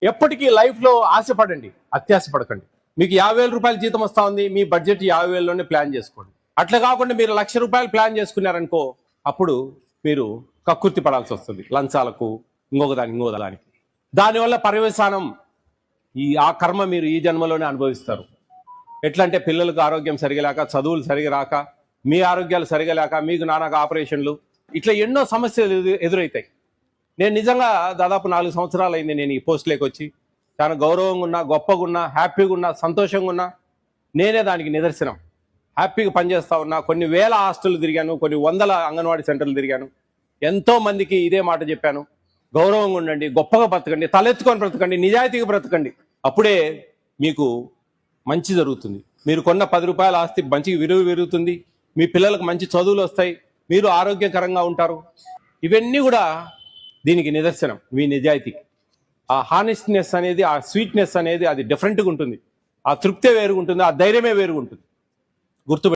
ఎప్పటికీ లైఫ్లో ఆశపడండి, అత్యాశపడకండి. మీకు 50,000 రూపాయల జీతం వస్తా ఉంది, మీ బడ్జెట్ 50,000లోనే ప్లాన్ చేసుకోండి. అట్లా కాకుండా మీరు 1,00,000 రూపాయలు ప్లాన్ చేసుకున్నారనుకో, అప్పుడు మీరు కక్కుర్తి పడాల్సి వస్తుంది, లంచాలకు, ఇంకొక దానికి. దానివల్ల పర్యవసానం ఆ కర్మ మీరు ఈ జన్మలోనే అనుభవిస్తారు. ఎట్లా అంటే పిల్లలకు ఆరోగ్యం సరిగా లేక, చదువులు సరిగా రాక, మీ ఆరోగ్యాలు సరిగా లేక, మీకు నానా ఆపరేషన్లు, ఇట్లా ఎన్నో సమస్యలు ఎదురవుతాయి. నేను నిజంగా దాదాపు 4 సంవత్సరాలు అయింది నేను ఈ పోస్టులోకి వచ్చి. చాలా గౌరవంగా ఉన్నా, గొప్పగా ఉన్నా, హ్యాపీగా ఉన్నా, సంతోషంగా ఉన్నా. నేనే దానికి నిదర్శనం. హ్యాపీగా పనిచేస్తా ఉన్నా. కొన్ని వేల హాస్టల్ తిరిగాను, కొన్ని వందల అంగన్వాడీ సెంటర్లు తిరిగాను. ఎంతో మందికి ఇదే మాట చెప్పాను. గౌరవంగా ఉండండి, గొప్పగా బ్రతకండి, తలెత్తుకొని బ్రతకండి, నిజాయితీగా బ్రతకండి. అప్పుడే మీకు మంచి జరుగుతుంది. మీరు కొన్న 10 రూపాయల ఆస్తి మంచి విలువ పెరుగుతుంది. మీ పిల్లలకు మంచి చదువులు వస్తాయి, మీరు ఆరోగ్యకరంగా ఉంటారు. ఇవన్నీ కూడా దీనికి నిదర్శనం, మీ నిజాయితీకి. ఆ హానెస్ట్నెస్ అనేది, ఆ స్వీట్నెస్ అనేది అది డిఫరెంట్గా ఉంటుంది. ఆ తృప్తే వేరుగుంటుంది, ఆ ధైర్యమే వేరుగుంటుంది. గుర్తు